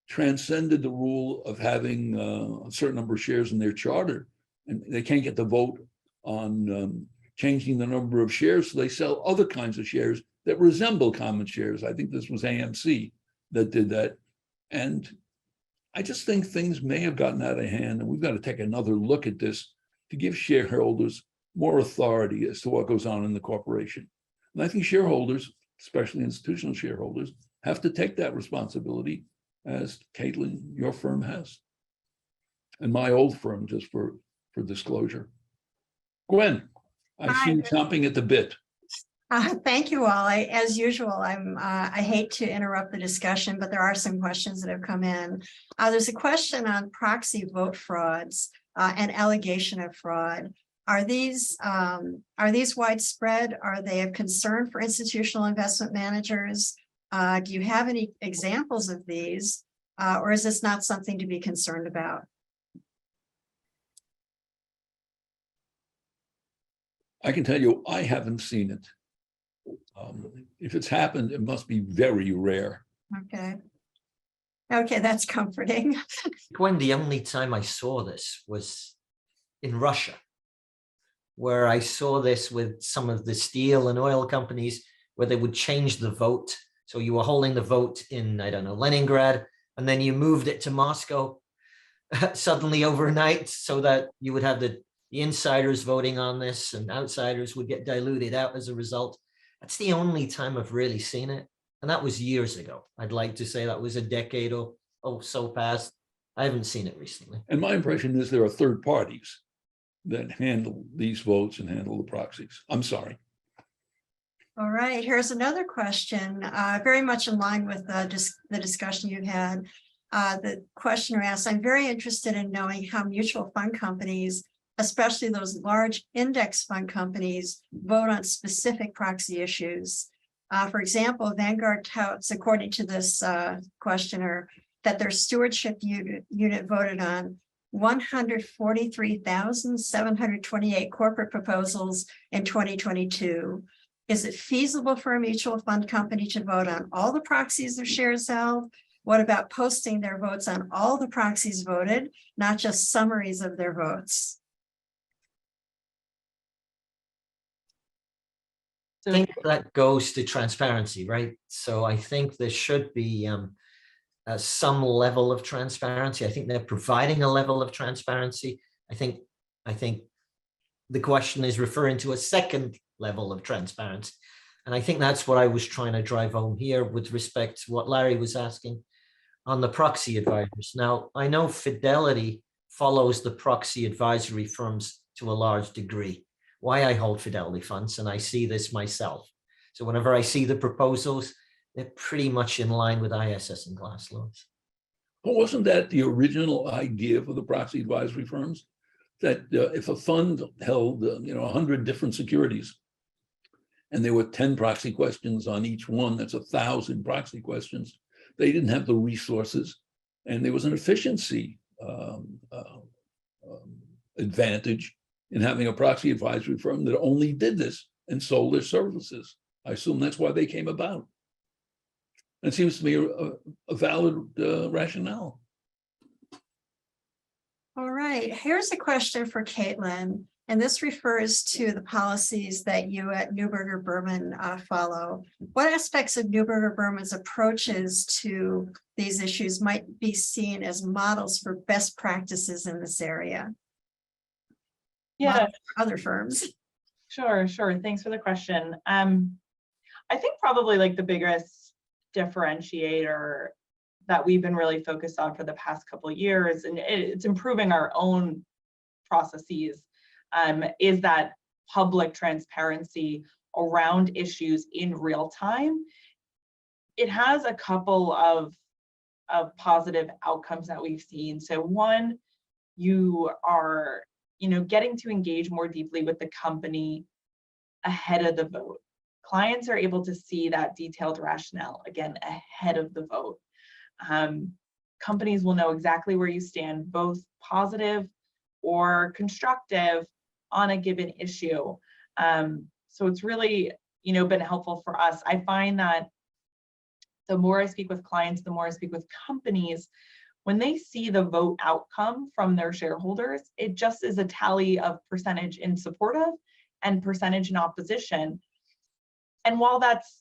transcended the rule of having a certain number of shares in their charter, and they can't get the vote on changing the number of shares, so they sell other kinds of shares that resemble common shares. I think this was AMC that did that. And I just think things may have gotten out of hand, and we've got to take another look at this to give shareholders more authority as to what goes on in the corporation. And I think shareholders, especially institutional shareholders, have to take that responsibility, as Caitlin, your firm has, and my old firm, just for disclosure. Gwen, I see you chomping at the bit. Thank you all. As usual, I hate to interrupt the discussion, but there are some questions that have come in. There's a question on proxy vote frauds and allegation of fraud. Are these widespread? Are they of concern for institutional investment managers? Do you have any examples of these, or is this not something to be concerned about? I can tell you, I haven't seen it. If it's happened, it must be very rare. Okay, that's comforting. Gwen, the only time I saw this was in Russia, where I saw this with some of the steel and oil companies, where they would change the vote. So you were holding the vote in, I don't know, Leningrad, and then you moved it to Moscow suddenly overnight, so that you would have the insiders voting on this and outsiders would get diluted out as a result. That's the only time I've really seen it. And that was years ago. I'd like to say that was a decade or so past. I haven't seen it recently. And my impression is there are third parties that handle these votes and handle the proxies. I'm sorry. All right, here's another question, very much in line with the discussion you've had. The questioner asks, I'm very interested in knowing how mutual fund companies, especially those large index fund companies, vote on specific proxy issues. For example, Vanguard touts, according to this questioner, that their stewardship unit voted on 143,728 corporate proposals in 2022. Is it feasible for a mutual fund company to vote on all the proxies their shares held, What about posting their votes on all the proxies voted, not just summaries of their votes? I think that goes to transparency, right? So I think there should be some level of transparency. I think they're providing a level of transparency. I think the question is referring to a second level of transparency. And I think that's what I was trying to drive home here with respect to what Larry was asking on the proxy advisors. Now, I know Fidelity follows the proxy advisory firms to a large degree. Why I hold Fidelity funds, and I see this myself. So whenever I see the proposals, they're pretty much in line with ISS and Glass laws. Well, wasn't that the original idea for the proxy advisory firms? That if a fund held 100 different securities, and there were 10 proxy questions on each one, that's 1,000 proxy questions, they didn't have the resources, and there was an efficiency advantage in having a proxy advisory firm that only did this and sold their services. I assume that's why they came about. It seems to me a valid rationale. All right, here's a question for Caitlin, and this refers to the policies that you at Neuberger Berman follow. What aspects of Neuberger Berman's approaches to these issues might be seen as models for best practices in this area? Yeah, Other firms. sure. Thanks for the question. I think probably like the biggest differentiator that we've been really focused on for the past couple of years, and it's improving our own processes, is that public transparency around issues in real time. It has a couple of positive outcomes that we've seen. So one, you are getting to engage more deeply with the company ahead of the vote. Clients are able to see that detailed rationale, again, ahead of the vote. Companies will know exactly where you stand, both positive or constructive on a given issue. So it's really, been helpful for us. I find that the more I speak with clients, the more I speak with companies, when they see the vote outcome from their shareholders, it just is a tally of percentage in supportive and percentage in opposition. And while that's,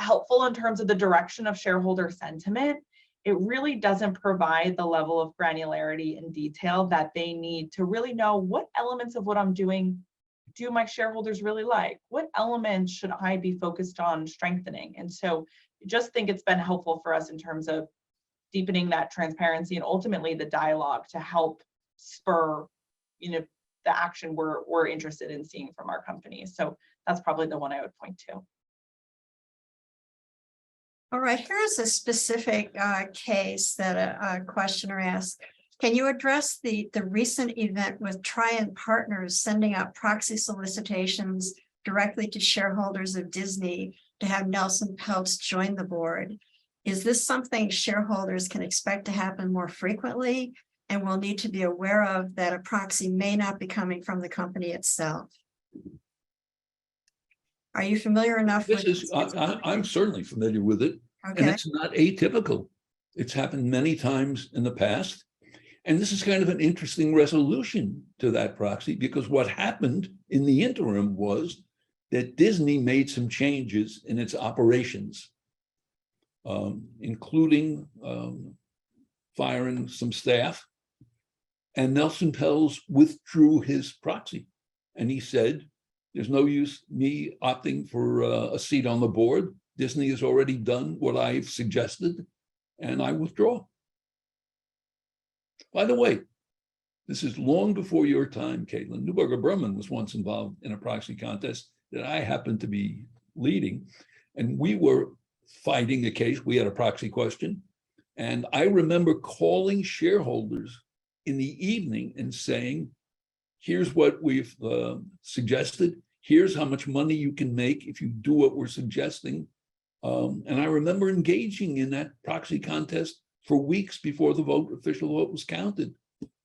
helpful in terms of the direction of shareholder sentiment, it really doesn't provide the level of granularity and detail that they need to really know what elements of what I'm doing do my shareholders really like? What elements should I be focused on strengthening? And so I just think it's been helpful for us in terms of deepening that transparency and ultimately the dialogue to help spur, the action we're interested in seeing from our companies. So that's probably the one I would point to. All right, here's a specific case that a questioner asked. Can you address the recent event with Trian Partners sending out proxy solicitations directly to shareholders of Disney to have Nelson Peltz join the board? Is this something shareholders can expect to happen more frequently and will need to be aware of that a proxy may not be coming from the company itself? Are you familiar enough with this? I'm certainly familiar with it, okay. And it's not atypical. It's happened many times in the past. And this is kind of an interesting resolution to that proxy, because what happened in the interim was that Disney made some changes in its operations, including firing some staff. And Nelson Peltz withdrew his proxy. And he said, there's no use me opting for a seat on the board. Disney has already done what I've suggested, and I withdraw. By the way, this is long before your time, Caitlin. Neuberger Berman was once involved in a proxy contest that I happened to be leading, and we were fighting a case. We had a proxy question, and I remember calling shareholders in the evening and saying, here's what we've suggested. Here's how much money you can make if you do what we're suggesting. And I remember engaging in that proxy contest for weeks before the official vote was counted.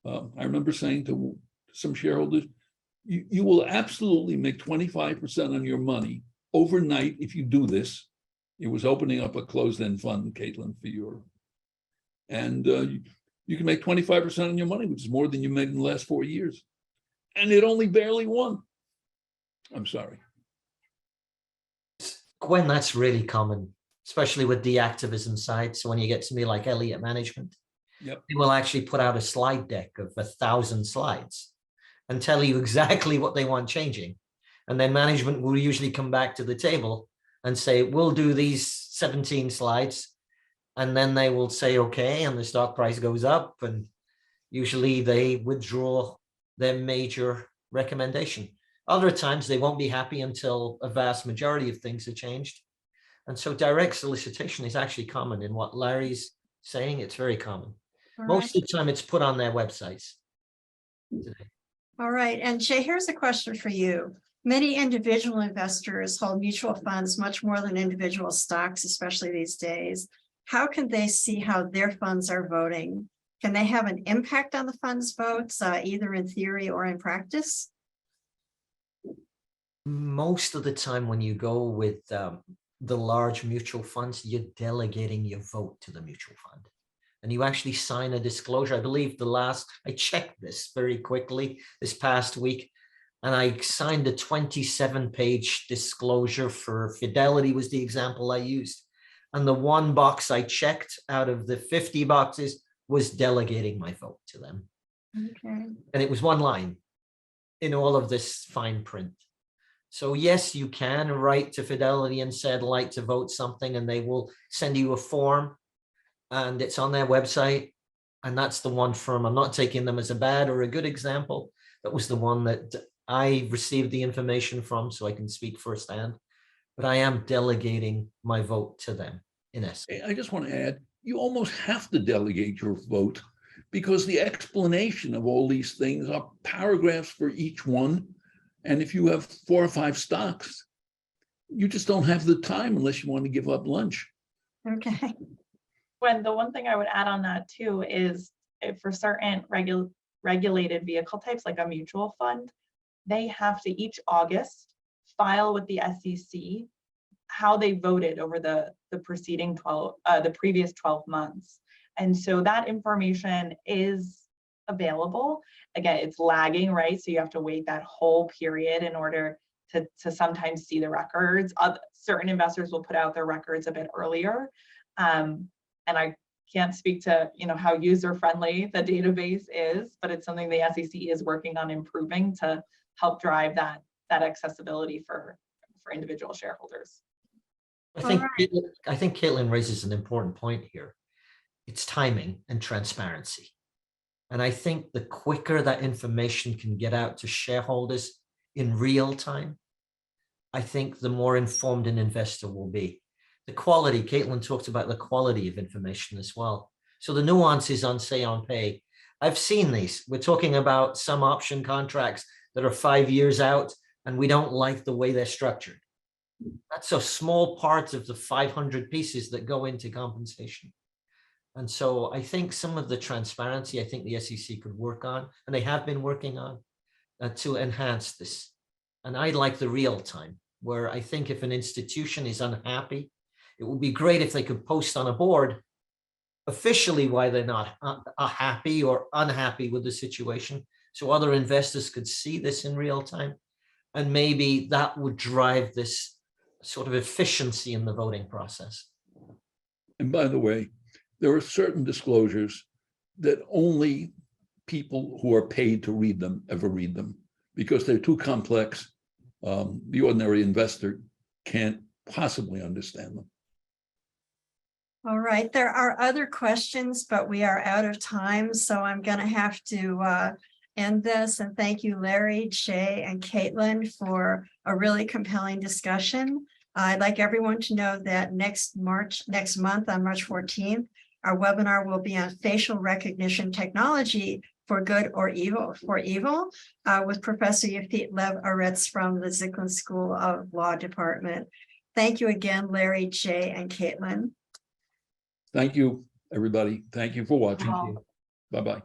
I remember saying to some shareholders, you will absolutely make 25% on your money overnight if you do this. It was opening up a closed-end fund, Caitlin, for your and you can make 25% on your money, which is more than you made in the last 4 years. And it only barely won. I'm sorry. Gwen, that's really common, especially with the activism side. So when you get somebody like Elliott Management, Yep. they will actually put out a slide deck of 1,000 slides and tell you exactly what they want changing. And then management will usually come back to the table and say, we'll do these 17 slides. And then they will say, okay, and the stock price goes up. And usually they withdraw their major recommendation. Other times they won't be happy until a vast majority of things are changed. And so direct solicitation is actually common in what Larry's saying. It's very common. Most of the time it's put on their websites today. All right. And Shay, here's a question for you. Many individual investors hold mutual funds much more than individual stocks, especially these days. How can they see how their funds are voting? Can they have an impact on the fund's votes, either in theory or in practice? Most of the time when you go with the large mutual funds, you're delegating your vote to the mutual fund. And you actually sign a disclosure. I believe I checked this very quickly this past week, and I signed a 27-page disclosure for Fidelity was the example I used. And the one box I checked out of the 50 boxes was delegating my vote to them. Okay. And it was one line in all of this fine print. So yes, you can write to Fidelity and say, I'd like to vote something, and they will send you a form, and it's on their website. And that's the one firm. I'm not taking them as a bad or a good example. That was the one that I received the information from, so I can speak firsthand. But I am delegating my vote to them, in essence. I just want to add, you almost have to delegate your vote because the explanation of all these things are paragraphs for each one. And if you have 4 or 5 stocks, you just don't have the time unless you want to give up lunch. Okay. When the one thing I would add on that too is if for certain regulated vehicle types like a mutual fund, they have to each August file with the SEC how they voted over the previous 12 months. And so that information is available. Again, it's lagging, right? So you have to wait that whole period in order to sometimes see the records. Certain investors will put out their records a bit earlier. And I can't speak to how user-friendly the database is, but it's something the SEC is working on improving to help drive that accessibility for individual shareholders. I think Caitlin raises an important point here. It's timing and transparency. And I think the quicker that information can get out to shareholders in real time, I think the more informed an investor will be. The quality, Caitlin talked about the quality of information as well. So the nuances on say on pay, I've seen these. We're talking about some option contracts that are 5 years out, and we don't like the way they're structured. That's a small part of the 500 pieces that go into compensation. And so I think some of the transparency, I think the SEC could work on, and they have been working on to enhance this. And I like the real time, where I think if an institution is unhappy, it would be great if they could post on a board officially why they're not happy or unhappy with the situation, so other investors could see this in real time. And maybe that would drive this sort of efficiency in the voting process. And by the way, there are certain disclosures that only people who are paid to read them ever read them because they're too complex. The ordinary investor can't possibly understand them. All right. There are other questions, but we are out of time. So I'm going to have to end this. And thank you, Larry, Shay, and Caitlin for a really compelling discussion. I'd like everyone to know that next month on March 14th, our webinar will be on facial recognition technology for good or evil, with Professor Yafit Lev-Aretz from the Zicklin School of Law Department. Thank you again, Larry, Jay, and Caitlin. Thank you, everybody. Thank you for watching. Bye-bye.